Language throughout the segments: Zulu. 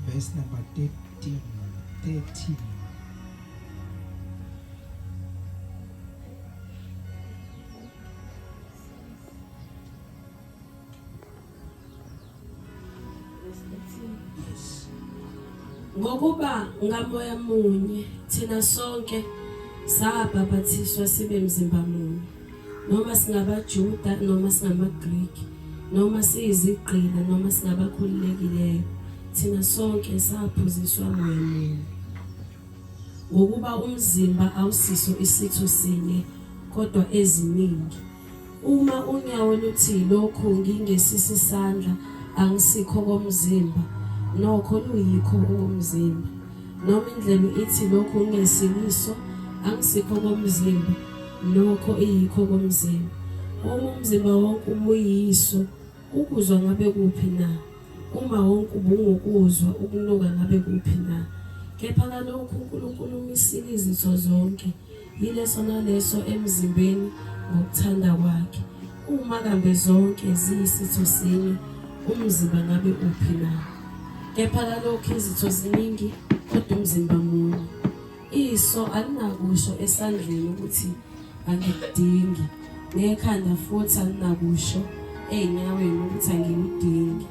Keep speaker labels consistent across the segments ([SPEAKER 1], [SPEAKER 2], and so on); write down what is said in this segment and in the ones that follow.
[SPEAKER 1] verse number 13.
[SPEAKER 2] Ngokuba ngamoya munye thina sonke sabhabhathiswa sibe mzimba munye, noma singabaJuda noma singamaGriki, noma siyizigqila noma singabakhululekileyo, thina sonke saphuziswa moya munye. Ngokuba umzimba awusiso isitho sinye kodwa eziningi. Uma unyawo luthi lokho ngingesisi isandla angisikho komzimba, nokho luyikho komzimba. Noma indlebe ithi lokho ngesiliso angisikho komzimba, nokho iyikho komzimba. Uma umzimba wonke ubuyiso, ukuzwa ngabe kuphi na? Uma wonke ubungukuzwa, ukunuka ngabe kuphi na? Kepha kalokhu uNkulunkulu umisile izitho zonke, yileso naleso emzimbeni ngokuthanda kwakhe. Uma kambe zonke ziyisitho sinye, umzimba ngabe uphi na? Kepha kalokhu izitho ziningi kodwa umzimba munye. Iso alinakusho esandleni ukuthi angikudingi, nekhanda futhi alinakusho ey'nyaweni ukuthi angikudingi.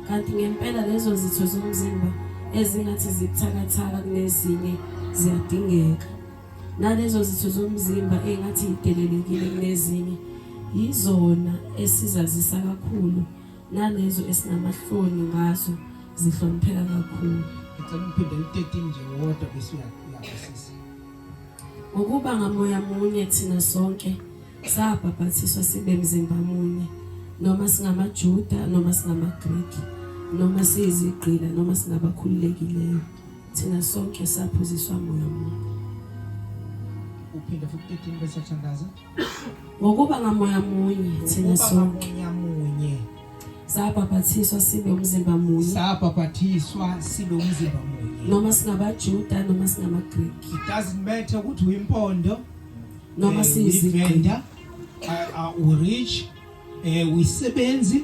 [SPEAKER 2] Kanti ngempela lezo zitho zomzimba ezingathi zibuthakathaka kunezinye ziyadingeka. Nalezo zitho zomzimba engathi zidelelekile kunezinye, yizona esizazisa kakhulu, nalezo esinamahloni ngazo zihlonipheka kakhulu.
[SPEAKER 1] Ngicela uphinde u13 nje wodwa bese uyabasisa.
[SPEAKER 2] Ngokuba ngamoya munye thina sonke sabhabhathiswa sibe mzimba munye, noma singamaJuda noma singamaGriki, noma siyizigqila noma singabakhululekileyo, thina sonke saphuziswa moya munye.
[SPEAKER 1] Uphinde futhi 13 bese thandaza.
[SPEAKER 2] Ngokuba ngamoya munye thina sonke
[SPEAKER 1] munye
[SPEAKER 2] sabhabhathiswa sibe umzimba munye,
[SPEAKER 1] sabhabhathiswa sibe umzimba munye,
[SPEAKER 2] noma singabaJuda noma singamaGriki.
[SPEAKER 1] It doesn't matter ukuthi uyimpondo
[SPEAKER 2] noma siyizigqila,
[SPEAKER 1] urich, uyisebenzi,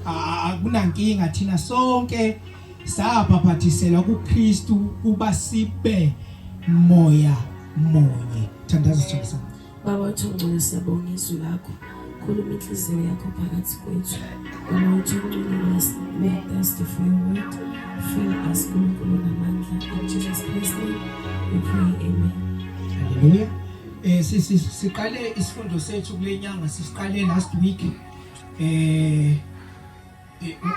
[SPEAKER 1] akunankinga, thina sonke sabhabhathiselwa kuKrestu kuba sibe moya munye. Thandaza Jesu.
[SPEAKER 2] Baba uthongcwele, siyabonga izwi lakho, khuluma inhliziyo yakho phakathi kwethu. Baba uthongcwele, make us to feel word, fill us uNkulunkulu namandla. In Jesus Christ's name we pray, amen.
[SPEAKER 1] Hallelujah. Siqale isifundo sethu kule nyanga, siqale last week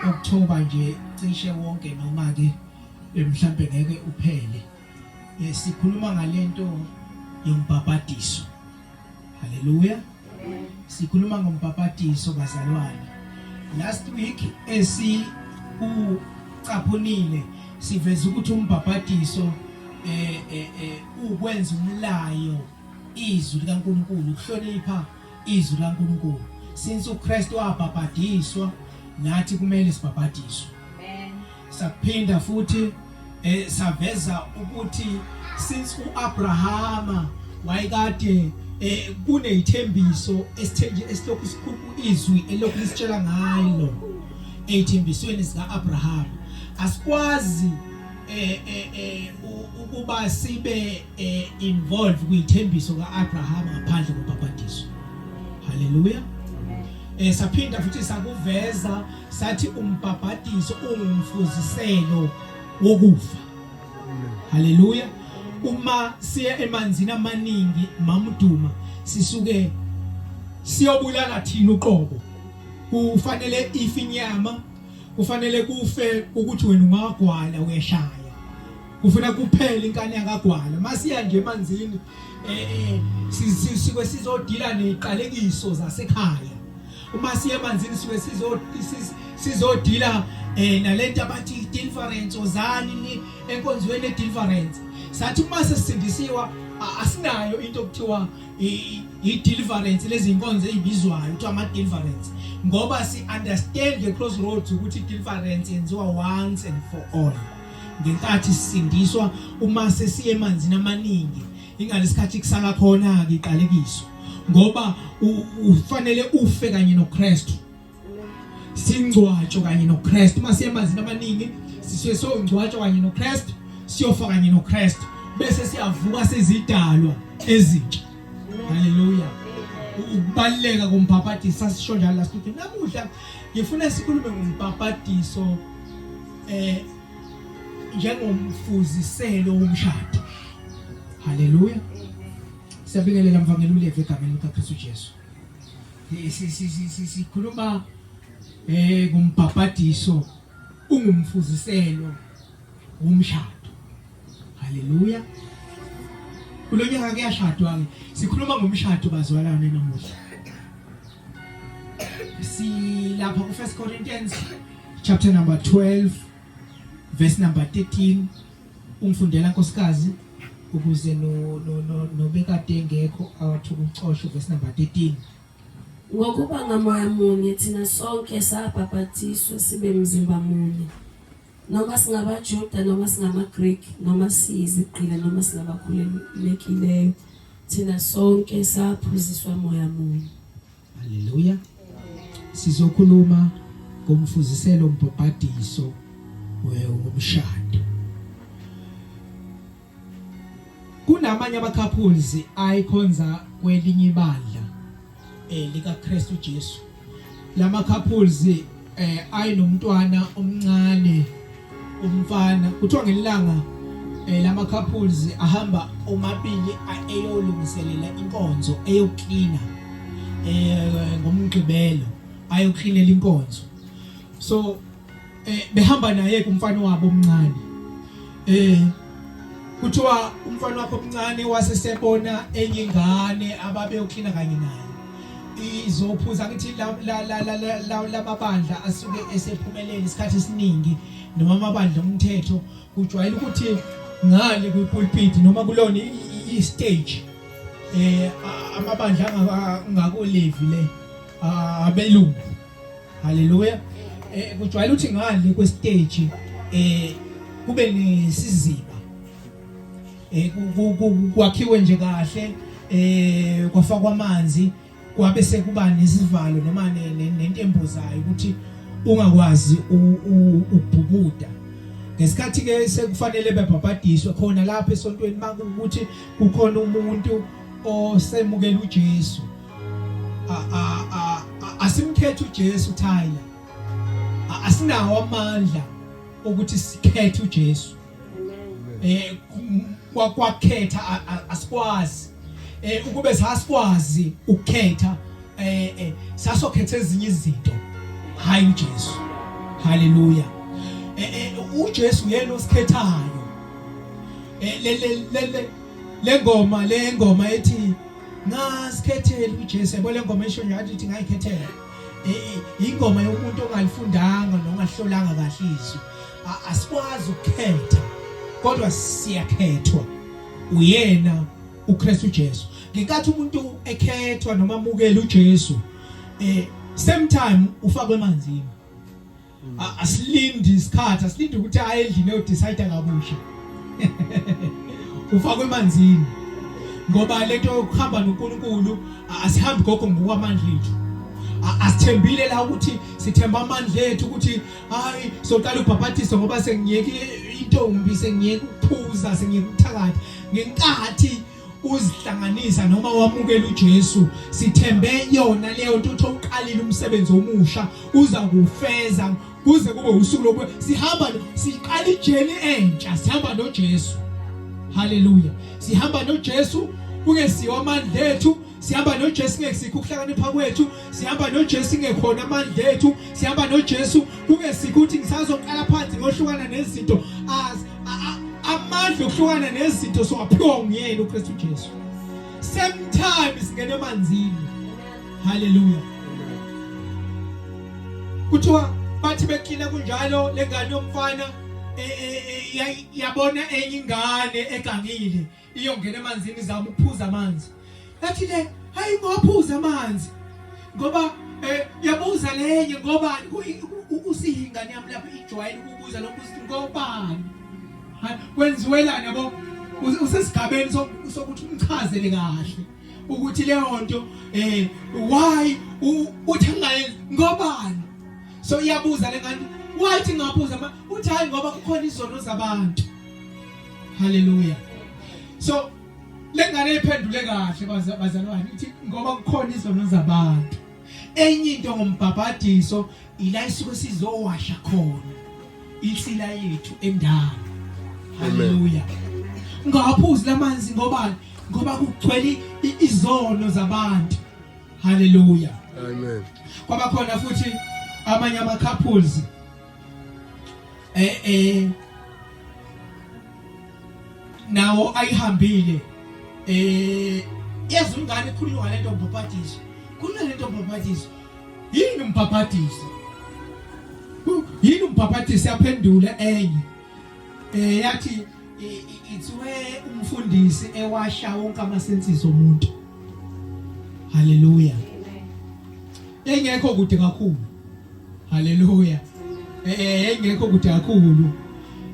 [SPEAKER 1] October nje cishe wonke, noma ke mhlambe ngeke uphele. Sikhuluma ngalento yoMbhabhadiso. Hallelujah. Sikhuluma ngoMbhabhadiso bazalwane. Last week ucaphunile siveza ukuthi uMbhabhadiso ukwenza umlayo izwi likaNkulunkulu, ukuhlonipha izwi likaNkulunkulu. Since uKrestu wabhabhadiswa, nathi kumele sibhabhadiswe. Amen. Saphinda futhi saveza ukuthi since uAbrahama wayekade kunezithembiso esilokhu sikhupha izwi elokhu lisitshela ngalo ezithembisweni zikaAbrahama, asikwazi ukuba sibe involved kwithembiso kaAbrahama ngaphandle koMbhabhadiso. Hallelujah. Saphinda futhi sakuveza sathi uMbhabhadiso ungumfuziselo wokufa. Hallelujah. Uma siya emanzini amaningi mamuduma, sisuke siyobulala thina uqobo. Kufanele ife inyama, kufanele kufe ukuthi wena ungagwala uyashaya. Kufuna kuphela inkani yakagwala. Masiya nje emanzini sisuke sizodila neqalekiso zasekhaya. Uma siya emanzini sisuke sizodila nalento abathi deliverance ozani enkonzweni deliverance. Sathi uma sesindisiwa asinayo into okuthiwa i-deliverance, lezi inkonzo ezibizwayo kuthiwa ama-deliverance, ngoba si-understand nge-crossroads ukuthi i-deliverance yenziwa once and for all. Ngenkathi sisindiswa uma sesiye emanzini amaningi, ingalesikhathi kusala khona-ke iqalekiso, ngoba ufanele ufe kanye noKrestu. singcwatsho kanye noKrestu mase emazini amaningi sisongcwatsho kanye noKrestu siyofa kanye noKrestu bese siyavuka sezidalwa ezintsha haleluya ukubaleka koMphaphadiso sasisho njalo last week namuhla ngifuna sikhulume ngoMphaphadiso njengomfuziselo womshado haleluya siyabingelela mvangelo uLevi egameni likaKrestu Jesu sikhuluma ngoMphaphadiso ungumfuziselo womshado haleluya kulonyaka kuyashadwa sikhuluma ngomshado bazalwane namuhla silapha ku 1 Corinthians chapter number 12 verse number 13 ungifundela nkosikazi ukuze nobekade ngekho awathi ukucosha verse number 13
[SPEAKER 2] ngokuba ngamoya munye thina sonke sabhaphathiswa sibe mzimba munye noma singabaJuda noma singamaGreek noma siyiziqila noma singabakhululekileyo thina sonke saphuziswa moya munye
[SPEAKER 1] haleluya sizokhuluma ngomfuziselo uMphaphadiso womshado kunamanye abacouples ayikhonza kwelinye ibandla likaKrestu Jesu lama couples ayinomntwana omncane umfana kuthiwa ngelanga lama couples ahamba omabili ayolungiselela inkonzo eyoklina ngomgqibelo ayoklinela inkonzo so behamba naye kumfana wabo omncane kuthiwa umfana wakho omncane wasesebona enye ingane ababeyoklina kanye naye izophuza ngithi la mabandla asuke esephumelele isikhathi esiningi noma amabandla omthetho kujwayele ukuthi ngale kwi-pulpit noma kulona i-stage amabandla ngakuLevi le abelungu haleluya kujwayele ukuthi ngale kwe-stage kube nesiziba kwakhiwe nje kahle kwafakwa amanzi kwabe sekuba nesivalo noma nentembo zayo ukuthi ungakwazi ukubhukuda ngesikhathi ke sekufanele bebhabhadiswe khona lapha esontweni makuthi kukhona umuntu osemukela uJesu asimkhethe uJesu Tyler asinawo amandla ukuthi sikhethe uJesu kwakhetha asikwazi ukube sasikwazi ukukhetha sasokhetha ezinye izinto hayi uJesu haleluya uJesu yena osikhethayo le ngoma ethi ngasikhethele uJesu yabo le ngoma esho nje athi ngayikhethela ingoma yomuntu ongalifundanga nongahlolanga kahle izwi asikwazi ukukhetha kodwa siyakhethwa uyena uKrestu Jesu ngenkathi umuntu ekhethwa noma amukela uJesu same time ufakwe emanzini asilindi isikhathi asilindi ukuthi aye endlini eyodecide kabusha ufakwe emanzini ngoba lento yokuhamba noNkulunkulu asihambi gogo ngokwamandla ethu asithembile la ukuthi sithemba amandla ethu ukuthi hayi soqala uBhabhatiso ngoba sengiyeke intombi sengiyeke ukuphuza sengiyeke ukuthakatha ngenkathi uzihlanganisa noma wamukela uJesu sithembe yona leyo nto uthi uqalile umsebenzi omusha uza kufeza kuze kube usuku lokwe sihamba siqala ijeni entsha sihamba noJesu haleluya sihamba noJesu kungesiwa amandla ethu sihamba noJesu ngesikho ukuhlakanipha kwethu sihamba noJesu ngekhona amandla ethu sihamba noJesu kungesikho ukuthi ngisazoqala phansi ngohlukana nezinto amandla okuhlukana nezinto sowaphiwa nguyena uKrestu Jesu same time singene emanzini haleluya kuthiwa bathi beklina kunjalo lengane yomfana yabona enye ingane egangile iyongena emanzini zama ukuphuza amanzi lathi le hayi ngophuza amanzi ngoba yabuza lenye ngoba usihingane yami lapha ijwayele ukubuza lokuthi ngobani kwenziwelana yabo usesigabeni sokuthi umchazele kahle ukuthi leyo nto why uthi ngaye ngobani So iyabuza lengane, wathi ngabuza uthi hayi ngoba kukhona izono zabantu. Hallelujah. So lengane iphendule kahle bazalwane ithi ngoba kukhona izono zabantu. Enye into ngoMbhabhadiso ila isuke sizowasha khona insila yethu endala. Hallelujah. Ngaphuzi lamanzi ngoba kugcwele izono zabantu. Hallelujah.
[SPEAKER 3] Amen.
[SPEAKER 1] Kwaba khona futhi amanye ama couples nawo ayihambile yazi ungane khulunywa lento Umbhabhadiso. Kuna lento Umbhabhadiso. Yini Umbhabhadiso? Yini Umbhabhadiso yaphendula enye. Yathi it's where umfundisi ewasha wonke amasensizo omuntu. Hallelujah. Engekho kude kakhulu. Hallelujah. Engekho kude kakhulu.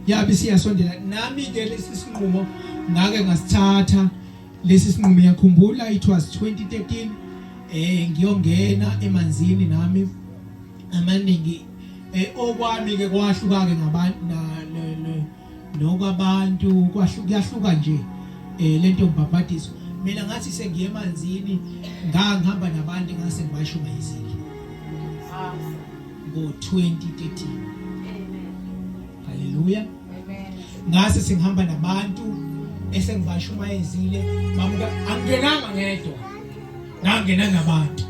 [SPEAKER 1] Yabe siyasondela nami ke lesi sinqumo ngake ngasithatha lesi sinqumo yakhumbula it was 2013 ngiyongena emanzini nami amaningi okwami ke kwahluka ke ngabantu nokwabantu kwahluka nje lento Umbhabhadiso. Mina ngathi sengiye emanzini ngihamba nabantu ngase ngibashumayizile ngo-2013. Hallelujah. Ngase singihamba nabantu esengibashumayezile bamuka angenanga ngedwa ngangena nabantu.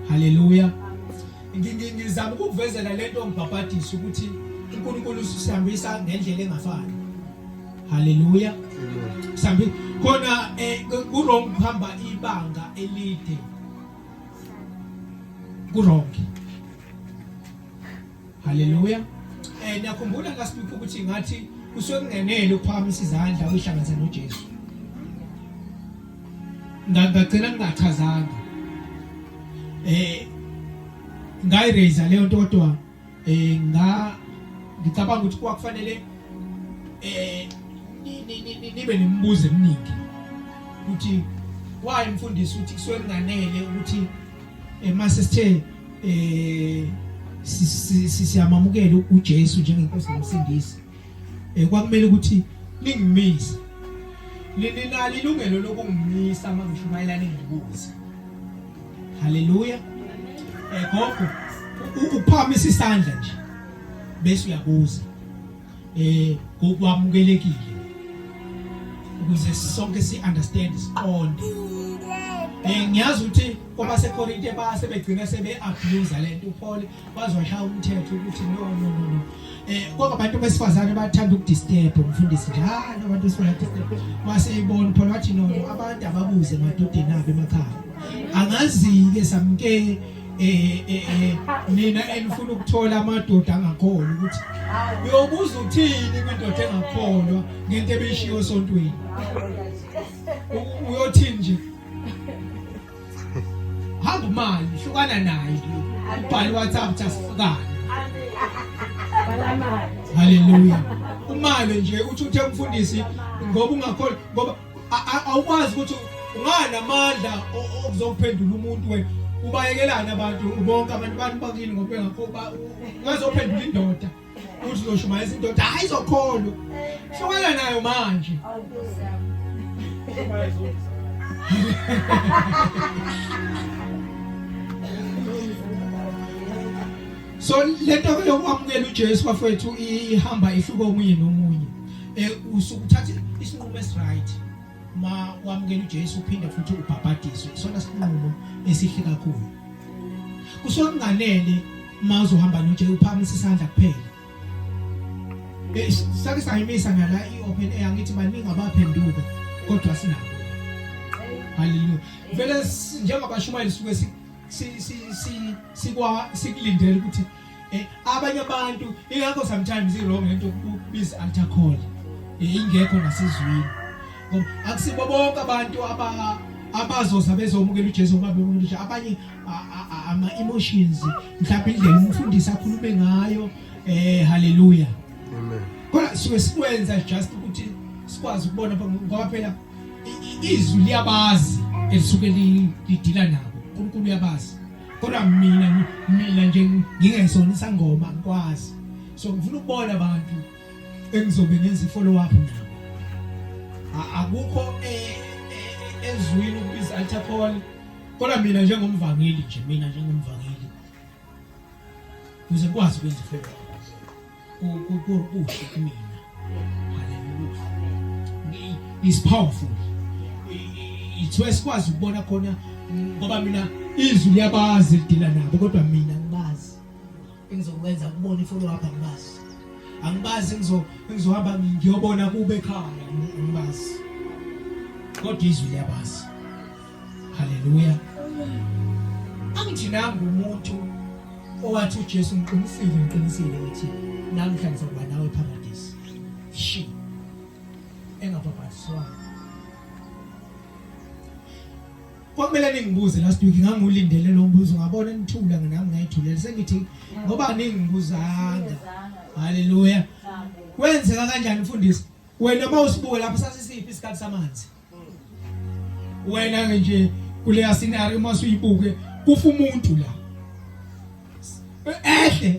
[SPEAKER 1] Hallelujah. Ngizama ukukuvezela lento Umbhabhadiso ukuthi uNkulunkulu usihambisa ngendlela engafani. Hallelujah. Sambi khona kurong kuhamba ibanga elide kuronke. Hallelujah. Ngiyakhumbula ngasiphi ukuthi ngathi kusuke kungenele ukuphakamisa izandla uyihlanganise noJesu. Ngagcina ngachazanga. Ngayiraise leyo nto kodwa ngicabanga ukuthi kwakufanele nibe nemibuzo eminingi ukuthi why umfundisi uthi kusuke kunganele ukuthi mase sithe siyamamukela uJesu njengenkosi nomsindisi kwakumele ukuthi ningimise ninalo ilungelo lokungimisa uma ngishumayelana ngibuza. Hallelujah. Gogo uphakamisa isandla nje bese uyabuza ngokwamukelekile ukuze sonke si understand siqonde. Ngiyazi ukuthi ngoba seKorinte basebegcina sebe abuse lento uPaul bazwashaya umthetho ukuthi no. Kodwa abantu besifazane bathanda ukudisturb umfundisi njalo abantu besifazane disturb waseyibona Paul wathi no abantu ababuze madodeni abo emakhaya. Angazi ke samke nina enifuna ukuthola amadoda angakholwa ukuthi uyobuza uthini kwindoda engakholwa ngento ebishiyo esontweni. Uyothini nje hamba mali hlukana naye ubhali WhatsApp jasifukana. Hallelujah. Umalo nje uthi uthe umfundisi ngoba ungakholwa ngoba awukwazi ukuthi ungana amandla okuzophendula umuntu wena ubayekelana abantu bonke abantu bakini ngoba ngakho ngazophendula indoda uthi uzoshumayeza indoda hayi izokholwa hlukana nayo manje. So lento yokwamukela uJesu bafethu ihamba ihluka omunye nomunye. Usukuthatha isinqumo esright ma wamukela uJesu uphinde futhi ubhabhadiswe. Isona sinqumo esihle kakhulu. Kusuke kunganele ma uzohamba noJesu uphakamisa isandla kuphela. Sake sayimisa ngala iopen air ngithi baningi abaphenduka kodwa sinabo. Hallelujah. Vele njengabashumayeli suke sikulindele ukuthi abanye abantu ingakho sometimes irong lento ukubiza altar call ingekho nasizwini ngoba akusibo bonke abantu abazoza bezomukela uJesu ngoba bemukela abanye ama emotions mhlawumbe indlela umfundisi akhulume ngayo. Hallelujah.
[SPEAKER 3] Amen.
[SPEAKER 1] Kodwa suke sikwenza just ukuthi sikwazi ukubona ngoba phela izwi liyabazi elisuke lidila nabo uNkulunkulu uyabazi kodwa mina nje ngingesona isangoma ngikwazi so ngifuna ukubona abantu engizobe ngenza follow up nabo akukho ezwini ukubiza altar call kodwa mina njengomvangeli uze kwazi ukwenza follow up kuhle kumina hallelujah is powerful it's sikwazi ukubona khona ngoba mina izwi liyabazi lidila nabo kodwa mina ngibazi engizokwenza ukubona ifollow up angibazi ngizohamba ngiyobona kube ekhaya ngibazi kodwa izwi liyabazi haleluya angithi nangu umuntu owathi uJesu ngiqinisile ukuthi namhlanje ngizokuba nawe eparadise shi engababaswa kwakumele ningibuze last week ngangulindele lo mbuzo ngabona nithula nami ngayithulela sengithi ngoba ningibuzanga haleluya kwenzeka kanjani mfundisi wena mawusibuke lapha sasisiphi isikhathi samanzi wena nje kule scenario masuyibuke kufa umuntu la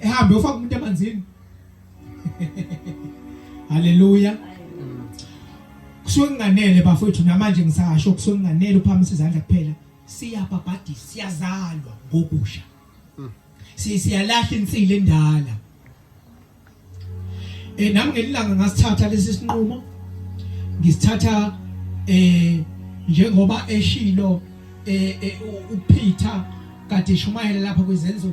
[SPEAKER 1] ehambe ufaka umuntu emanzini haleluya kusuke nganele bafowethu namanje ngisasho kusuke nganele uphamise izandla kuphela siyabhabhadisa siyazalwa ngobusha siyalahla insile endala nami ngelilanga ngasithatha lesi sinqumo ngisithatha njengoba eshilo uPeter kade eshumayela lapha kwezenzo 2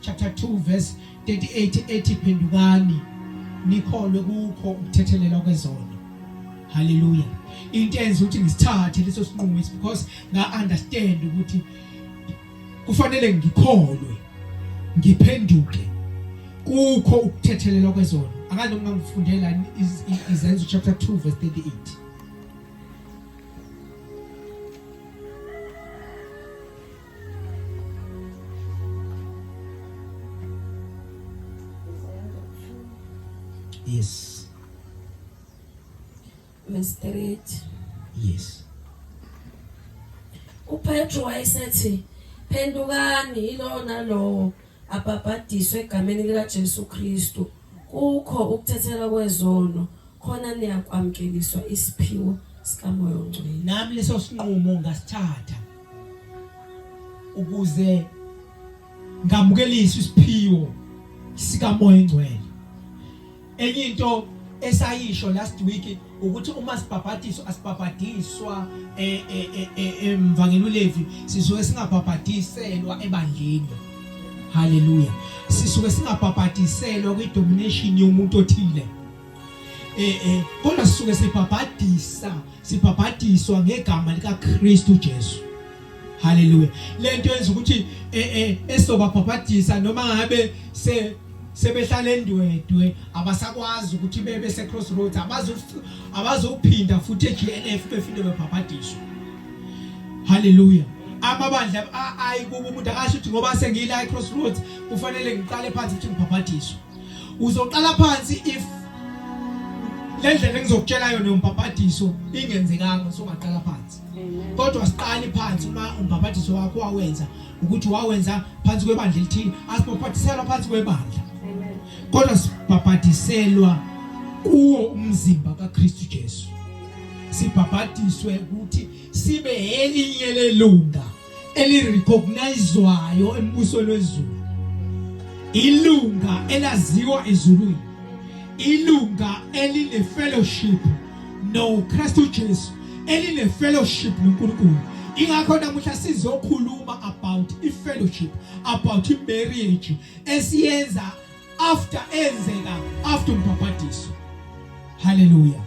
[SPEAKER 1] chapter 2 verse 38 ethi phendukani nikholwe kukho ukuthethelelwa kwezono hallelujah into enza ukuthi ngisithathe leso sinqumo is because nga understand ukuthi kufanele ngikholwe ngiphenduke kukho ukuthethelelwa kwezono akazi noma ngifundela izenzo chapter 2 verse 38 yes
[SPEAKER 2] Mr.
[SPEAKER 1] yes
[SPEAKER 2] uPetro wayesethi phendukani ilona lo abhabhadiswe egameni lika Jesu Kristu kukho ukuthethela kwezono khona niyakwamkeliswa isiphiwo sikamoya ongcwele
[SPEAKER 1] nami leso sinqumo ngasithatha ukuze ngamukeliswe isiphiwo sikamoya ongcwele enye into esayisho last week ukuthi uma sibhabhadiswa asibhabhadiswa emvangelo levi sisuke singabhabhadiselwa ebandleni haleluya sisuke singabhabhadiselwa kwidomination yomuntu othile kodwa sisuke sibhabhadiswa ngegama likaKrestu Jesu haleluya lento yenza ukuthi esobabhabhadisa noma ngabe sebehlala endwedwe abasakwazi ukuthi bebe se crossroads abazophinda futhi eGNF befike bebhabhadiswa haleluya amabandla ayikuba umuntu akasho ukuthi ngoba sengila crossroads kufanele ngiqale phansi ukuthi ngibhabhadiswe uzoqala phansi if lendlela engizokutshela yona umbhabhadiso ingenzekanga songaqala phansi kodwa siqale phansi uma umbhabhadiso wakho wawenza ukuthi wawenza phansi kwebandla elithile asibhabhadiselwa phansi kwebandla kodwa sibhabhadiselwa kuwo umzimba kaKrestu Jesu sibhabhadiswe ukuthi sibe elinye lelunga elirecognizwayo embusweni wezulu ilunga elaziwa ezulwini ilunga eline fellowship noKrestu Jesu eline fellowship noNkulunkulu ingakho namuhla sizokhuluma about ifellowship about imarriage esiyenza after umbhabhadiso haleluya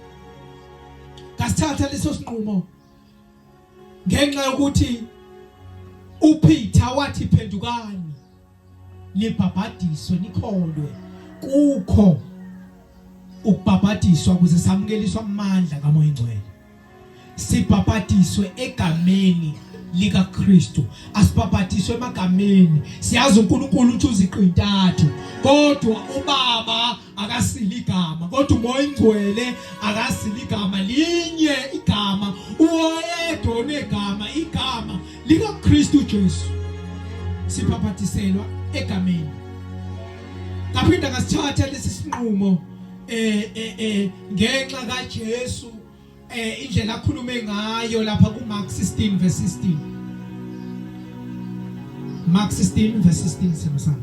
[SPEAKER 1] kasithatha leso sinqumo ngenxa yokuthi uPeter wathi phendukani libhabhadiswe nikholwe kukho ukubhabhadiswa ukuze samukeliswa amandla kaMoya Ongcwele sibhabhadiswe egameni likaKrestu asibhabhadiswe emagameni siyazi uNkulunkulu uthi uziqintathu kodwa uBaba akasili igama kodwa uMoya Ongcwele akasili igama linye igama oyedwa onegama igama likaKrestu Jesu siphaphathiselwa egameni. Kaphinda ngasithatha lesi sinqumo ngenxa kaJesu indlela akhulume ngayo lapha kuMark 16 verse 16. Mark 16 verse 16 semsana.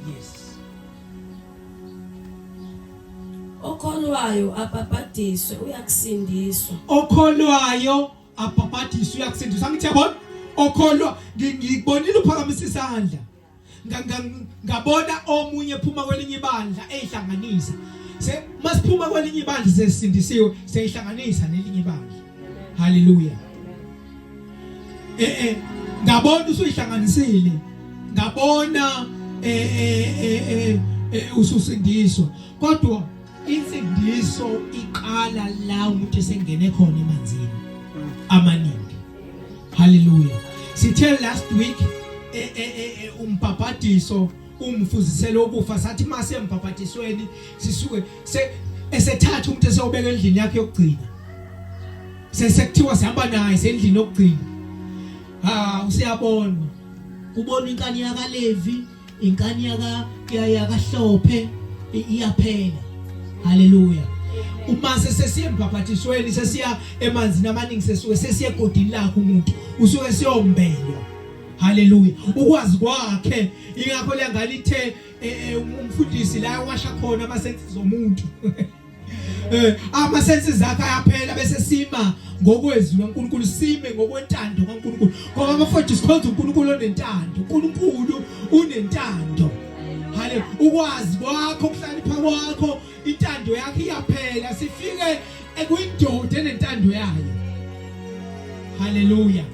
[SPEAKER 1] Yes.
[SPEAKER 2] Okholwayo abhabhadiswe uyakusindiswa.
[SPEAKER 1] Okholwayo abhabhadiswe uyakusindiswa. Angithi yabona? Okholwa ngibonile uphakamisa isandla. Ngabona omunye ephuma kwelinye ibandla ehlanganisa. Masiphuma kwelinye ibandla sesindisiwe seyihlanganisa nelinye ibandla. Hallelujah. Ngabona usuyihlanganisile. Ngabona ususindiswa. Kodwa insindiso iqala la umuntu esengene khona emanzini amaningi. Hallelujah. Sithe last week umbhabhadiso umfuziselo okufa sathi mase embhabhadisweni sisuke esethatha umuntu eseyobeka endlini yakhe yokugcina. Sekuthiwa sihamba naye endlini yokugcina. Usiyabona. Ubona inkani yaka Levi, inkani yaka Hlophe iyaphela. Hallelujah. Uma sesiya embhabhadisweni sesiya emanzini amaningi sesuke sesiya egodini lakhe umuntu usuke siyombelwa. Hallelujah. Ukwazi kwakhe ingakho lengalithe umfundisi la washa khona ama senses omuntu. Ama senses akhe ayaphela bese sima ngokwezwi kaNkulunkulu sime ngokwentando kaNkulunkulu. Ngoba abafundisi sikhonza uNkulunkulu onentando. uNkulunkulu unentando. Hallelujah. Ukwazi kwakho ukuhlalipha kwakho intando yakhe iyaphela sifike ekuyindoda enentando yayo. Hallelujah.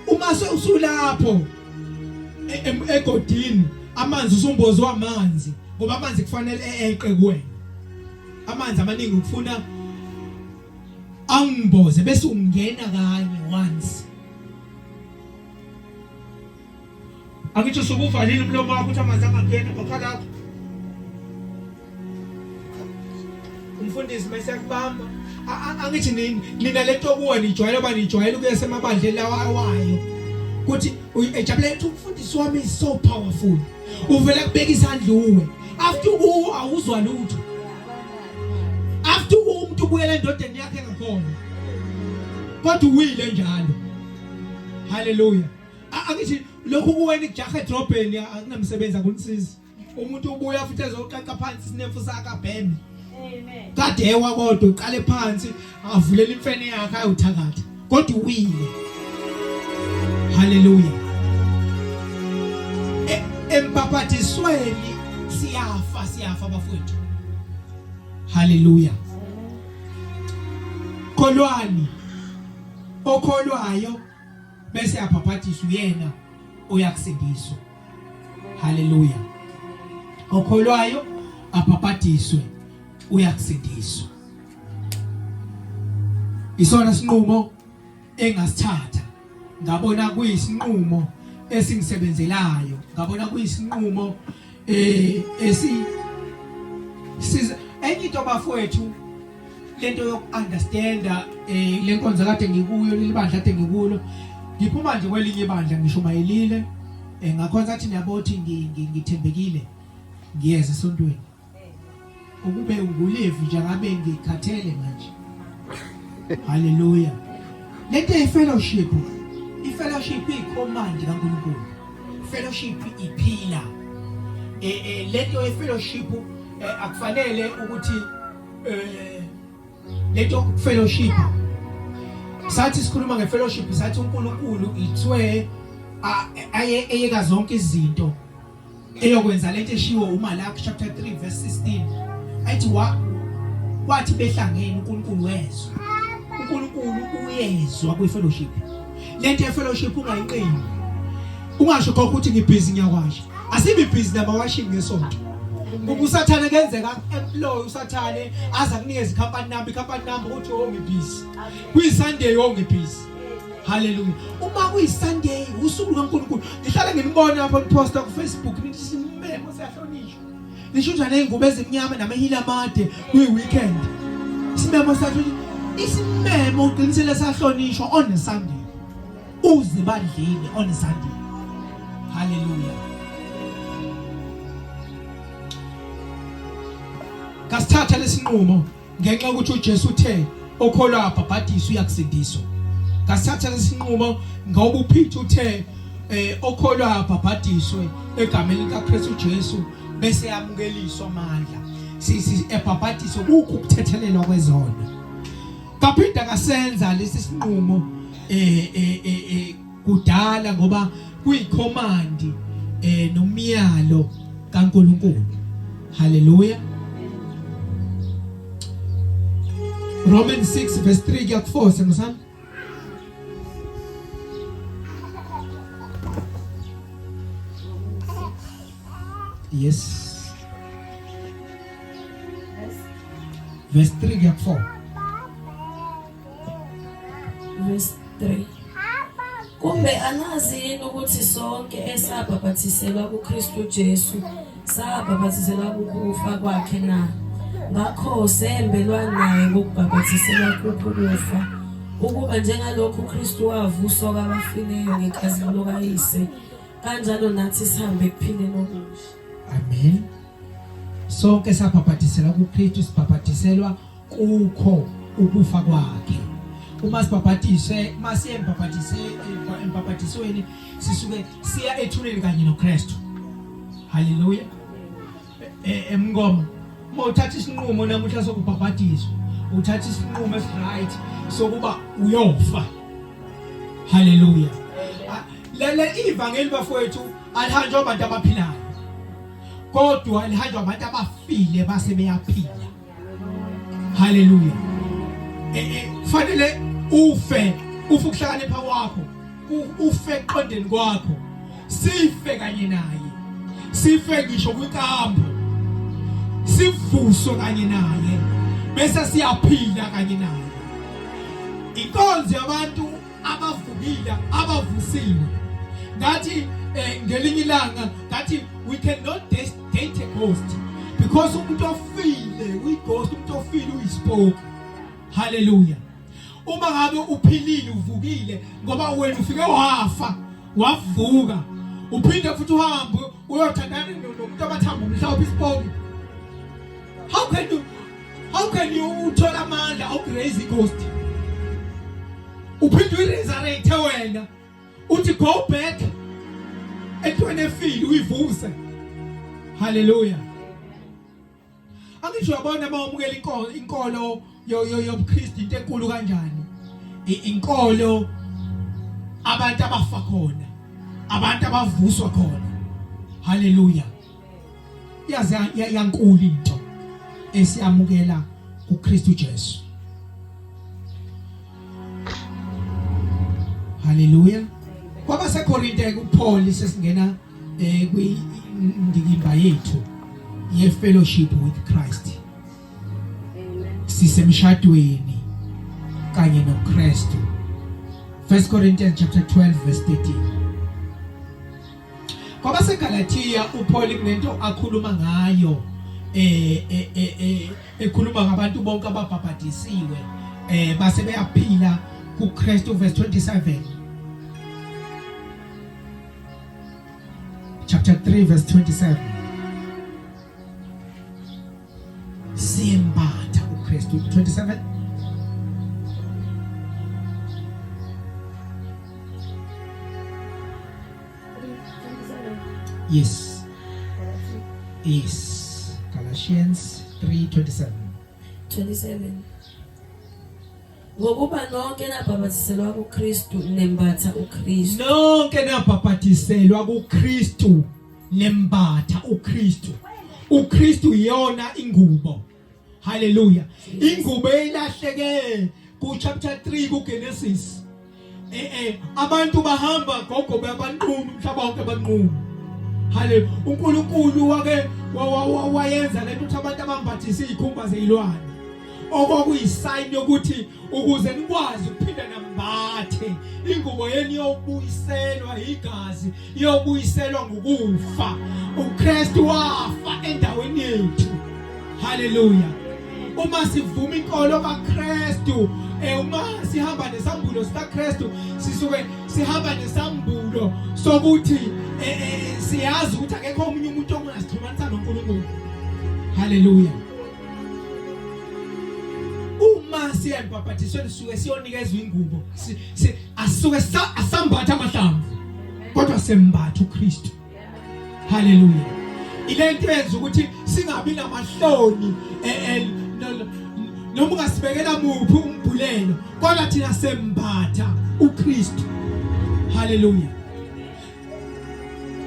[SPEAKER 1] Uma usulapho egodini amanzi usumbozwa amanzi ngoba amanzi kufanele eqe kuwena. Amanzi amaningi ukufuna angimboze bese ungena kanye once. Angithi usukuvalile umlomo wakho ukuthi amanzi angangena bakhala. Umfundisi bese yakubamba. Angithi nina lento kuwa nijwayele ba nijwayele ukuya semabandleni lawayo. Kuthi ejabule umfundisi wami is so powerful. Uvela kubeka isandla uwe. After awuzwa lutho. After umuntu ubuyela endodeni yakhe ngakhona. Kodwa uwile njalo. Hallelujah. Angithi lokhu kuwena ijaha edrobheni akunamsebenza kunisiza. Umuntu ubuya futhi ezoqaqa phansi sinemfu saka bheme. Amen. Kade ewa kodwa uqale phansi avulela imfene yakhe ayuthakatha. Kodwa uwile. Hallelujah. Embhabhadisweni siyafa bafowethu. Hallelujah. Kholwani okholwayo bese abhabhadiswa yena uyakusindiswa. Hallelujah. Okholwayo abhabhadiswe uyakusindiswa. Isona sinqumo engasithatha. Ngabona kuyisinqumo esingisebenzelayo. Ngabona kuyisinqumo enye into bafowethu lento yokunderstanda lenkonzo kade ngikuyo libandla kade ngikulo. Ngiphuma nje kwelinye ibandla ngisho mayelile ngakhona athi niyabothi ngithembekile ngiyeza esontweni. Ukube ngulevi nje ngabe ngikhathele manje. Hallelujah. Lento fellowship icommand kaNkulunkulu. Fellowship iphila. Lento fellowship akufanele ukuthi lento fellowship sathi sikhuluma ngefellowship sathi uNkulunkulu ithwe ayeka zonke izinto eyokwenza lento eshiwo uMalaki chapter 3 verse 16 athi wathi behlangene uNkulunkulu wezwa. uNkulunkulu uyezwa kwi-fellowship. Lento ye-fellowship ungayinqeni. Ungasho khona ukuthi ngibhizi ngiyakwasha. Asibi busy nabawashing ngesonto. Usathane kenzeka employ usathane aza kunikeza icompany number uthi ngibhizi. Kuyisunday ngibhizi. Hallelujah. Uma kuyisunday usuku kaNkulunkulu ngihlala nginibona lapha poster ku Facebook nithi simemo siyahlonishwa. Nishuja ney'ngubo ezimnyama namahili amade kuyi-weekend. Isimemo sathu isimemo uqinisele sahlonishwa on Sunday. Uze badlile on Sunday. Hallelujah. Kasithatha lesinqumo ngenxa ukuthi uJesu uthe okholwa abhabhadiswa uyakusindiswa. Kasithatha lesinqumo ngoba uPeter uthe okholwa abhabhadiswe egameni likaKrestu Jesu bese yamukeliswa amandla. Ebhabhadiswe kukho ukuthethelelwa kwezono. Kaphinda kasenza lesi sinqumo kudala ngoba kuyikhomandi nomyalo kaNkulunkulu. Hallelujah. Romans 6 verse 3 kuya ku4 sengizama. Yes. Verse 3 kuya ku4.
[SPEAKER 2] Verse 3. Kumbe anazi yini ukuthi sonke esabhabhathiselwa kuKrestu Jesu sabhabhathiselwa kukufa kwakhe na? Ngakho sembelwa naye ngokubhabhathiselwa kukufa ukuba njengalokhu uKrestu wavuswa kwabafileyo ngenkazimulo kaYise kanjalo nathi sihambe kuphileni okusha.
[SPEAKER 1] Amen. Sonke sabhabhathiselwa kuKrestu sibhabhathiselwa kukho ukufa kwakhe. Uma sibhabhathise masiye embhabhatisweni sisuke siya ethuneni kanye noKrestu. Hallelujah. Mngoma mawuthatha isinqumo namuhla sokubhabhatiswa uthatha isinqumo esi-right sokuba uyofa. Hallelujah. Lele ivangeli bafowethu alihanjwa abantu abaphilayo kodwa alihanjwa abantu abafile base beyaphila. Hallelujah. Fanele ufe ukuhlakanipha kwakho ufe eqondeni kwakho sife kanye naye sife ngisho kwinkambo sivuswe kanye naye bese siyaphila kanye naye. Inkonzo yabantu abavukile abavusiwe ngathi ngelinye ilanga ngathi we cannot date a ghost because umuntu ofile uyi-ghost, umuntu ofile uyi-spoke. Hallelujah. Uma ngabe uphilile uvukile ngoba wena ufike wafa wavuka uphinde futhi uhambe uyothandana nomuntu abathamba umhlawumbe ispoke. How can you uthola amandla okugraze ighost? Uphinde uyi-resurrect wena uthi go back entweni efile uyivuse. Hallelujah. Angisho yabona bawamukela inkolo yobuKristu into enkulu kanjani. Inkolo abantu abafa khona, abantu abavuswa khona. Hallelujah. Yazi yankulu into esiyamukela kuKrestu Jesu. Hallelujah. Kwaba seKorinte kuPaul sesingena kwindikimba yethu ye fellowship with Christ. Sisemshadweni kanye noKrestu. 1 Corinthians chapter 12 verse 13. Kwaba seGalatia uPaul kunento akhuluma ngayo ekhuluma ngabantu bonke ababhabhadisiwe base beyaphila kuKrestu verse 27. Chapter 3 verse 27. Siyembatha uKrestu 27. Yes. Yes. Galatians 3:27.
[SPEAKER 2] 27. Ngokuba nonke nabhabhathiselwa kuKrestu nembatha uKrestu.
[SPEAKER 1] Nonke nabhabhathiselwa kuKrestu nembatha uKrestu. uKrestu yona ingubo. Hallelujah. Ingubo elahleke ku chapter 3 kuGenesis. Abantu bahamba gogo babanqunu umhlaba wonke banqunu. Hallelujah. uNkulunkulu wake wayenza lento ukuthi abantu abambathise izikhumba zezilwane. okuyisayini yokuthi ukuze nikwazi ukuphinda nambathe ingubo yeni yokubuyiselwa igazi, yokubuyiselwa ngokufa. uKrestu wafa endaweni yethu. Haleluya. Uma sivuma inkolo kaKrestu, uma sihamba nesambulo sikaKrestu, sisuke sihamba nesambulo sokuthi siyazi ukuthi akekho omunye umuntu ongasixhumanisa noNkulunkulu. Haleluya. Uma siya emphaphathisweni sisuke siyonikezwa ingubo, asisuke asambatha amahlamvu, kodwa sembatha uKrestu. Haleluya. Ilento yenza ukuthi singabi namahloni noma ungasibekela muphi umbulelo, kodwa thina sembatha uKrestu. Haleluya.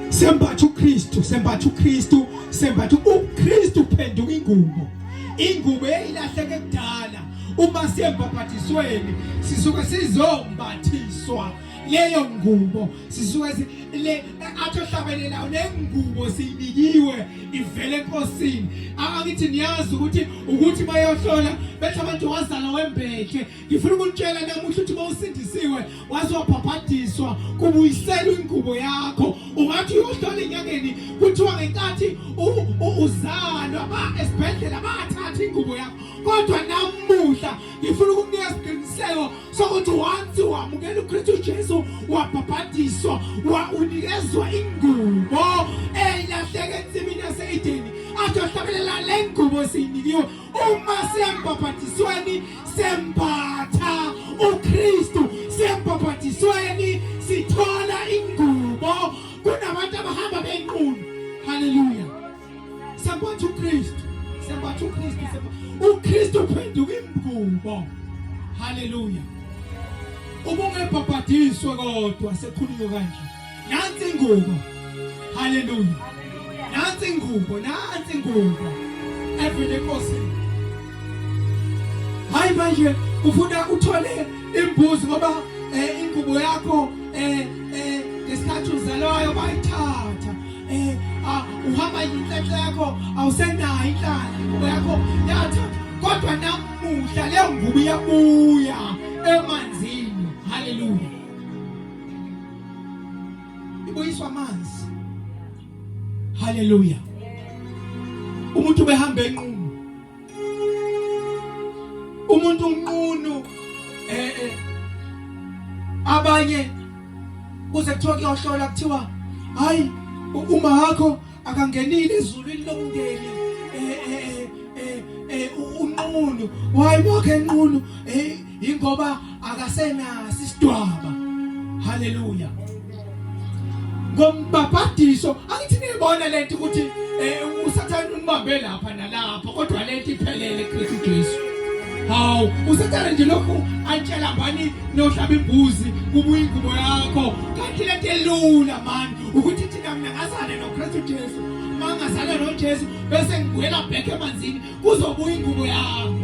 [SPEAKER 1] Sembatha uKrestu, sembatha uKrestu, sembatha uKrestu phenduka ingubo eyilahleke kudala. Uma siyembaphathisweni sisuke sizombathiswa leyo ngubo, sisuke athi ohlabelela nengubo siyinikiwe ivele enkosini. Angithi niyazi ukuthi bayohlola bethi abantu wazala wembethe. Ngifuna ukutshela namuhla ukuthi mawusindisiwe wazobhabhadiswa kubuyiselwa ingubo yakho. Ungathi uyohlola enyangeni kuthiwa ngenkathi uzalwa esibhedlela bathatha ingubo yakho, kodwa namuhla ngifuna ukukunika isiqiniseko sokuthi once wamukela uKrestu Jesu wabhabhadiswa unikezwa ingubo eyilahleke ensimini yase-Edeni. Athi ohlabelela le ngubo siyinikiwe. Uma siyembhabhadisweni sembatha uKrestu, siyembhabhadisweni sithola ingubo. Kunabantu abahamba benqunu. Haleluya. Sembatha uKrestu, sembatha uKrestu, uKrestu phenduka ingubo. Haleluya. Ubungebhabhadiswe kodwa sekhulunywa kanje. Nansi ingubo. Haleluya. Nansi ingubo, nansi ingubo. Everyday person. Hayi manje ufuna uthole imbuzi ngoba ingubo yakho ngesikhathi uzalwayo bayithatha. Uhamba inhlanhla yakho awusenayo inhlanhla, ingubo yakho yathatha. Kodwa namuhla leyo ngubo iyabuya emanzini. Haleluya. Ibuyiswa amanzi. Haleluya. Umuntu behamba enqunu. Umuntu unqunu abanye kuze kuthiwa kuyohlola kuthiwa hayi uma wakho akangenile ezulwini lomndeni unqunu. Why wakhe enqunu? Ingoba akasenasi isidwaba. Haleluya. Ngombhabhadiso angithi niyibona lento ukuthi usathana umbambe lapha nalapha, kodwa lento iphelele eKrestu Jesu. Hawu usathana nje lokhu antshela ngani nohlaba imbuzi kubuya ingubo yakho. Kanti lento elula mani ukuthi thina mina ngasale noKrestu Jesu, mangasale noJesu bese ngibuyela back emanzini kuzobuya ingubo yami.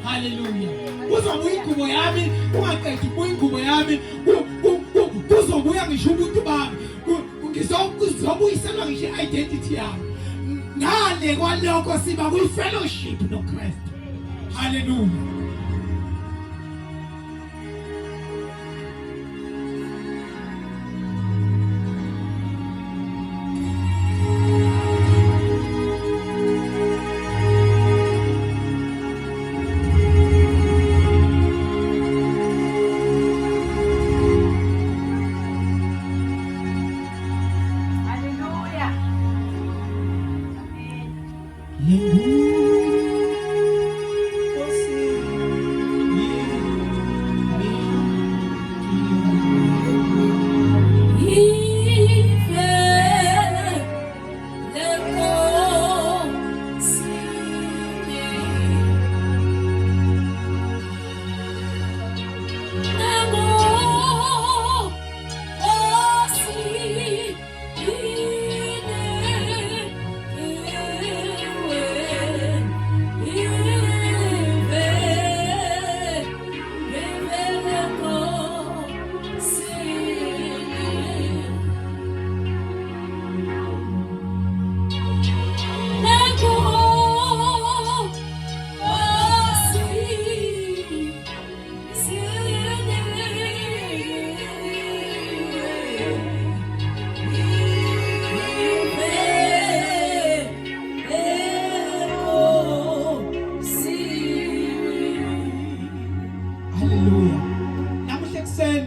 [SPEAKER 1] Haleluya. Kuzobuya ingubo yami, ungaqedi kubuya ingubo yami, kuzobuya ngisho ubuntu bami, ngizobuyiselwa ngisho i-identity yami. Ngale kwalokho siba kwi-fellowship noKrestu. Haleluya. Lengubo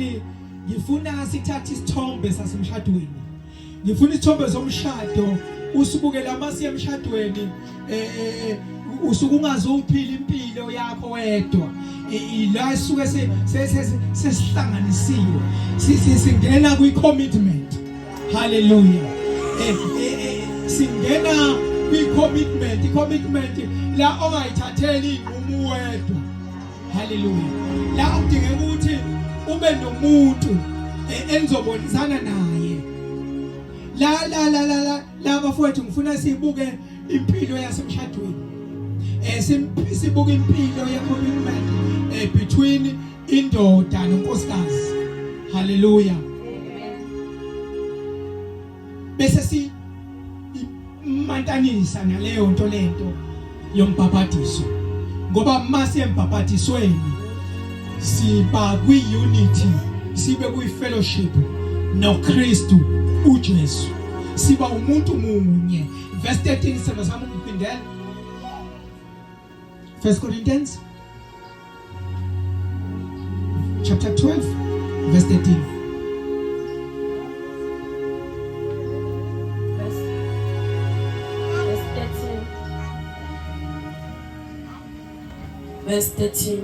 [SPEAKER 1] emshadweni ngifuna sithathe isithombe sasemshadweni. Ngifuna isithombe somshado usubukela mase emshadweni usuke ungazophila impilo yakho wedwa. Ila suke sesihlanganisiwe. Singena kwi-commitment. Hallelujah. Singena kwi-commitment. I-commitment la ongayithatheli umuwedwa. Hallelujah. La udinga ukuthi ube nomuntu enizobonisana naye. La bafowethu ngifuna sibuke impilo yasemshadweni. Sibuke impilo ye-commitment between indoda nonkosikazi. Hallelujah. Bese si mantanisa naleyo nto lento yombhabhadiso. Ngoba mase embhabhadisweni siba kwi-unity, sibe kwi-fellowship noKrestu uJesu. Siba umuntu munye. Verse 13 sema sami ukuphindela. 1 Corinthians chapter 12 verse 13.
[SPEAKER 2] Verse 13.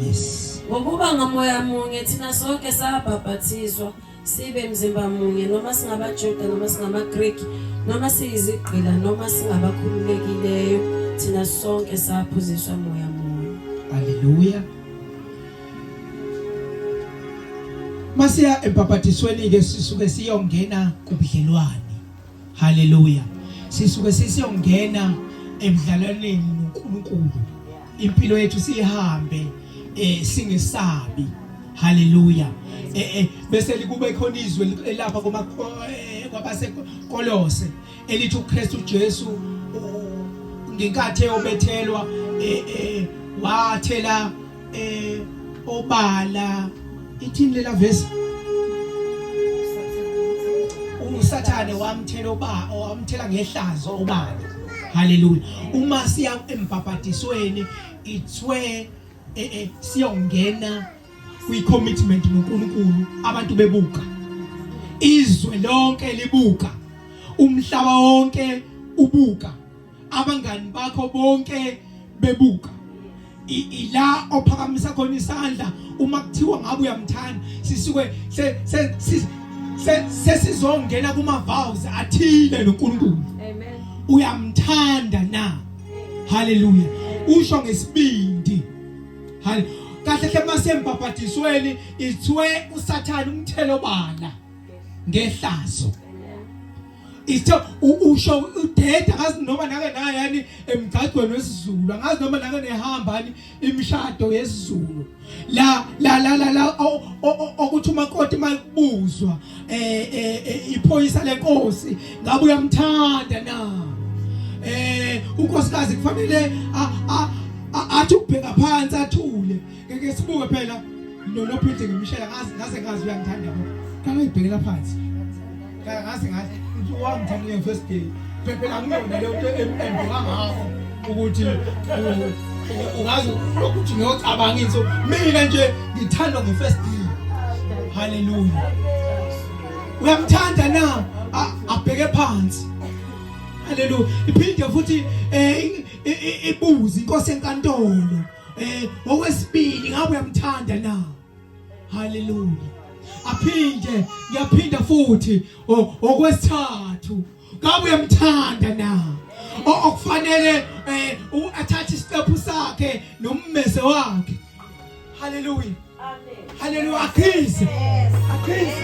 [SPEAKER 1] Yes.
[SPEAKER 2] Ngokuba ngamoya munye thina sonke sabhabhathizwa sibe mzimba munye, noma singabaJuda noma singamaGreki noma siyizigqila noma singabakhululekileyo, thina sonke saphuziswa moya munye.
[SPEAKER 1] Hallelujah. Masiya embhabhatisweni ke sisuke siyongena kubudlelwane. Hallelujah. Sisuke siyongena emdlalwaneni noNkulunkulu. Impilo yethu sihambe singesabi. Hallelujah. Bese likube khona izwe lapha kwabaseKolose elithi uKrestu Jesu ngenkathi eyobethelwa wathela obala ithini lela verse uSathane wamthela ngehlazo obala. Hallelujah. Uma siya embhabhadisweni it's where siyongena kwi-commitment noNkulunkulu, abantu bebuka, izwe lonke libuka, umhlaba wonke ubuka, abangani bakho bonke bebuka. Ila ophakamisa khona isandla uma kuthiwa ngabe uyamthanda, sisuke sesizongena kuma vows athile noNkulunkulu.
[SPEAKER 2] Amen.
[SPEAKER 1] Uyamthanda na. Hallelujah. Usho ngesibindi. Hallelujah. Kahle hle masembhabhadisweni ithwe uSathane umthelo bala ngehlazo. Itho usho udeda ngazi noma nake nayani emgaqweni wesiZulu, ngazi noma nake nehamba imshado yesiZulu. La okuthi umakoti mayibuzwa iphoyisa lenkosi ngabe uyamthanda na. Unkosikazi kufanele athi ubheka phansi athule. Ngeke sibuke phela nophinde ngimshela ngazi uyangithanda bo. Kana uyibhekela phansi. Ngazi wangithanda nge-first day. Phela ngiyona le nto embuka ngakho ukuthi ungazi ukuthi ngiyocabanga inso mina nje ngithandwa nge-first day. Hallelujah. Uyamthanda na abheke phansi. Hallelujah. Iphinde futhi ibuzi inkosi enkantolo okwesibili ngabe uyamthanda na. Hallelujah. Aphinde ngiyaphinda futhi okwesithathu ngabe uyamthanda na. Okufanele athathe istep sakhe nommese wakhe. Hallelujah. Amen. Hallelujah. Akhize. Akhize.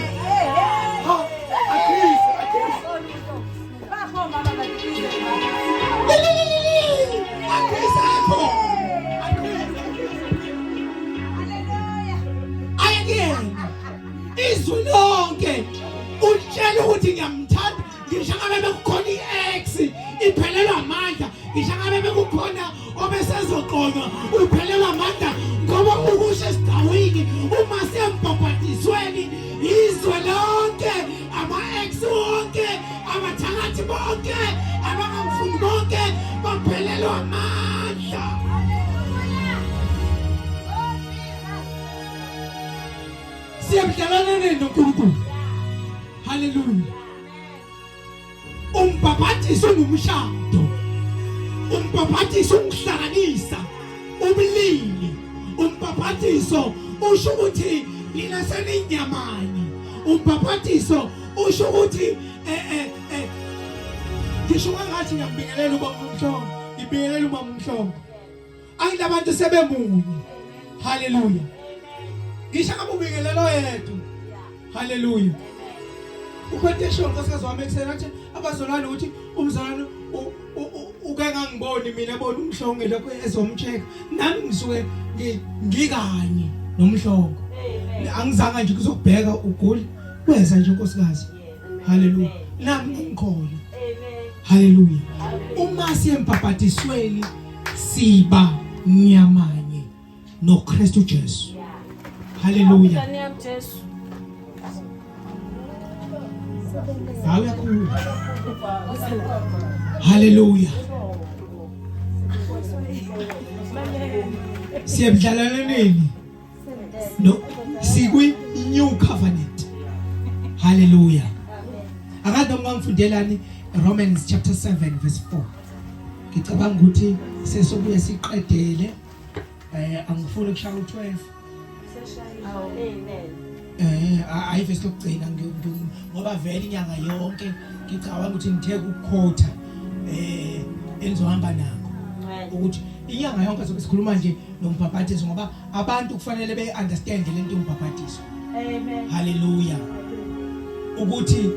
[SPEAKER 1] Akhize. Izwe lonke utshela ukuthi ngiyamthanda, ngisho ngabe bekukhona i-ex iphelelwa amandla, ngisho ngabe bekukhona obesezoqonywa uphelelwa amandla, ngoba ukusho esigcawini uma sembhabhadisweni izwe lonke, ama-ex wonke, abathakathi bonke, abangamfundi bonke baphelelwa amandla. siyabudlalana noNkulunkulu. Hallelujah. Umbhabhadiso umshado. Umbhabhadiso ukuhlanganisa ubulili. Umbhabhadiso usho ukuthi lina seninyamanye. Umbhabhadiso usho ukuthi ngisho ngathi ngiyabingelela uba umhlongo, ngibingelela uba umhlongo. Ayinabantu sebemunye. Hallelujah. Ngisho ngabubingelelo yethu. Hallelujah. Ukhwetesho nkosikazi wami ekusena athi abazalwane ukuthi umzalwane uke ngangiboni mina bona umhlongo lokho ezomcheck nami ngisuke ngikanye nomhlongo. Angizanga nje ukuzobheka ugula weza nje nkosikazi. Hallelujah. Nami ngikhona. Hallelujah. Uma siyembhabhadisweni siba nyamanye noKrestu Jesu. Hallelujah. Hallelujah. Siyabudlalana nini? No, sikwi new covenant. Hallelujah. Akade ngangifundela Romans chapter 7 verse 4. Ngicabanga ukuthi sesobuye siqedele angifuni ukushaya u12. Ayi verse lokugcina ngoba vele inyanga yonke ngicabanga ukuthi ngithe ukukhotha enzohamba nako ukuthi inyanga yonke sokusikhuluma nje noMbhabhadiso ngoba abantu kufanele beunderstand lento yoMbhabhadiso. Amen. Hallelujah. Ukuthi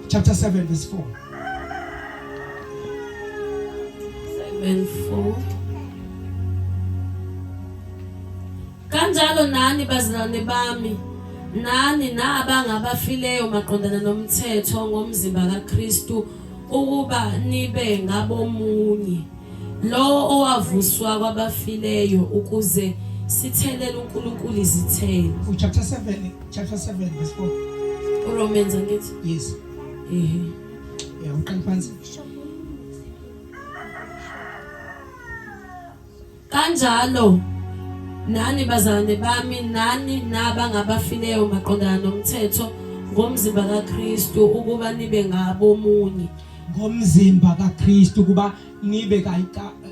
[SPEAKER 1] chapter 7 verse 4.
[SPEAKER 2] 7:4. Kanjalo nani bazalwane bami, nani nabangabafileyo maqondana nomthetho ngomzimba kaKrestu ukuba nibe ngabomunye, lo owavuswa kwabafileyo ukuze sithelele uNkulunkulu izithelo.
[SPEAKER 1] Chapter 7 verse 4.
[SPEAKER 2] Romans angithi?
[SPEAKER 1] Yes. Yeah, uqala phansi.
[SPEAKER 2] Kanjalo nani bazalwane bami, nani nabangabafileyo maqondana nomthetho ngomzimba kaKrestu ukuba nibe ngabomunye.
[SPEAKER 1] Ngomzimba kaKrestu kuba nibe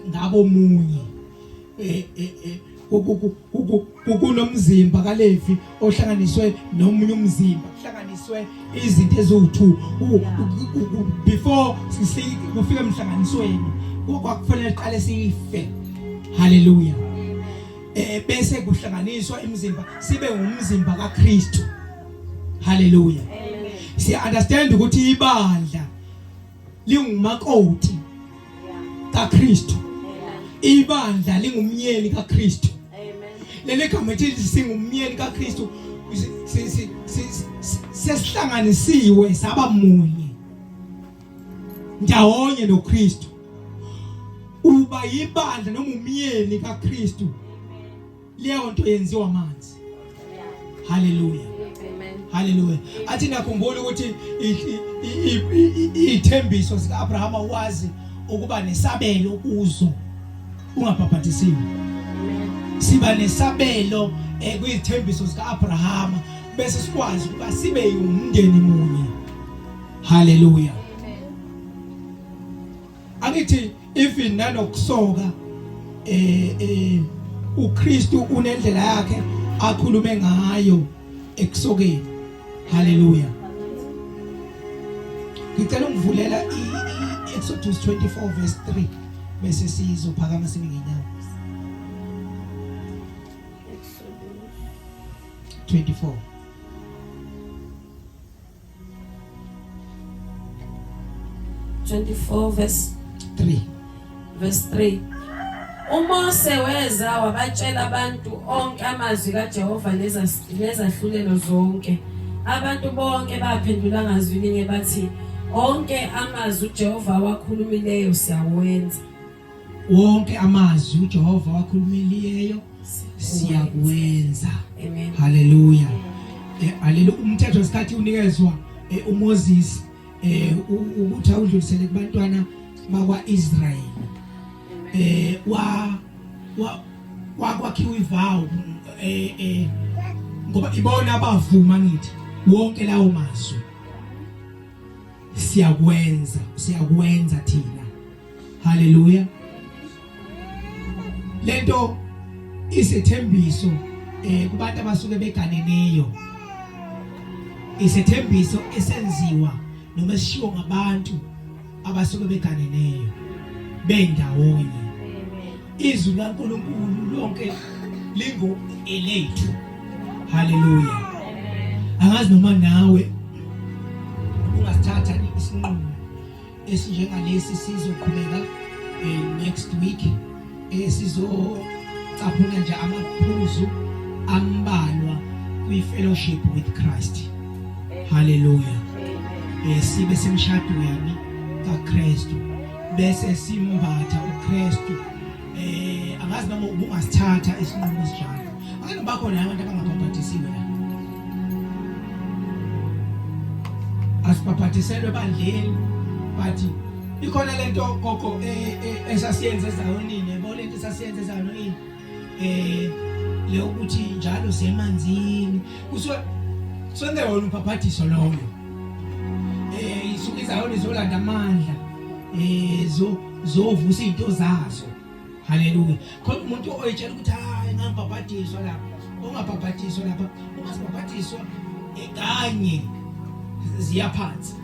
[SPEAKER 1] ngabomunye. Kunomzimba kaLevi ohlanganiswe nomunye umzimba, kuhlanganiswe izinto eziwu2. Before kufika emhlanganisweni kwakufanele iqale sife. Hallelujah. Bese kuhlanganiswa imizimba sibe umzimba kaKrestu. Hallelujah. Amen. Si understand ukuthi ibandla lingumakoti kaKrestu. Ibandla lingumyeni kaKrestu. Lele gama ethi singumyeni kaKrestu sesihlanganisiwe saba munye ndawonye noKrestu. Uba ibandla noma umyeni kaKrestu, leyo nto yenziwa amanzi. Hallelujah. Hallelujah. Athi nakhumbula ukuthi ithembiso zikaAbraham wazi ukuba nesabelo kuzo ungabhabhadisiwe. Siba nesabelo kwizithembiso zikaAbraham bese sikwazi ukuba sibe umndeni munye. Hallelujah. Angithi even nanokusoka uKrestu unendlela yakhe akhulume ngayo ekusokeni. Hallelujah. Ngicela ungivulela Exodus 24 verse 3 bese sizophakama sibe ngenyawo. 24
[SPEAKER 2] verse 3. uMose weza wabatshela abantu onke amazwi kaJehova nezahlulelo zonke. Abantu bonke baphendula ngazwilinye bathi onke amazwi uJehova wakhulumileyo siyawenza.
[SPEAKER 1] Wonke amazwi uJehova wakhulumileyo siyakwenza.
[SPEAKER 2] Amen.
[SPEAKER 1] Hallelujah. Hallelujah. Umthetho wesikhathi unikezwa uMoses ukuthi awudlulisele kubantwana bakwaIsrael. Kwakhiwa ivow ngoba ibona abavuma ngithi wonke lawo mazwi siyakwenza thina. Haleluya. Lento isethembiso kubantu abasuke beganeneyo, isethembiso esenziwa noma esishiwo ngabantu abasuke beganeneyo bendawonye. Izwi laNkulunkulu lonke lingo elethu. Haleluya. Angazi noma nawe ungasithatha isinqumo esinjengalesi sizoqhubeka next week sizocaphuna nje amaphuzu ambalwa kwi-fellowship with Christ. Haleluya. Sibe semshadweni kaKrestu bese simbatha uKrestu. Angazi noma ungasithatha isinqumo esinjalo. Akanye bakhona abantu abangabhabhatisiwe la. Asibhabhatiselwe bandleni bathi ikhona lento gogo esasiyenza ezayonini, yebo lento esasiyenza ezayonini le ukuthi njalo semanzini kuswe sonke wona umbhabhadiso loyo isuke izayoni zolanda amandla zovusa izinto zazo. Haleluya. Khona umuntu oyitshela ukuthi hayi ngambhabhadiswa lapha, ongabhabhadiswa lapha, ungasibhabhadiswa kanye ziyaphansi.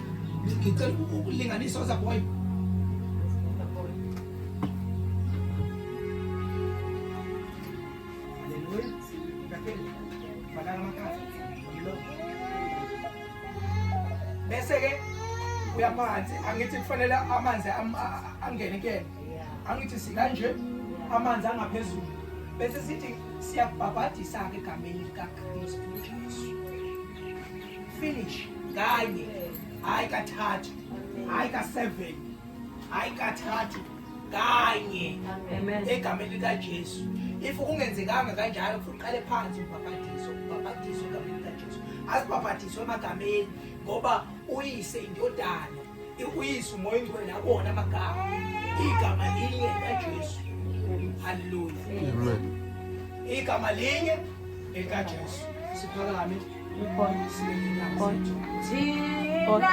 [SPEAKER 1] Ngicela ukulinganisa uzakho wayi. Haleluya. Ngaphelele balanga amakhasi. Bese ke uyaphansi, angithi kufanele amanzi angene kene. Angithi sikanje amanzi angaphezulu. Bese sithi siyabhabhadisa ke egameni likaKrestu Jesu. Finish. Kanye, hayi kathathu, hayi ka7, hayi kathathu, kanye egameni likaJesu. If ungenzekanga kanjalo futhi uqale phansi umbhabhadiso egameni likaJesu. Asibhabhadiswe emagameni ngoba uyise indodana, uyise umoya oyingcwele akona amagama, igama linye likaJesu. Haleluya. Amen. Igama linye likaJesu. Siphakame.
[SPEAKER 3] Forget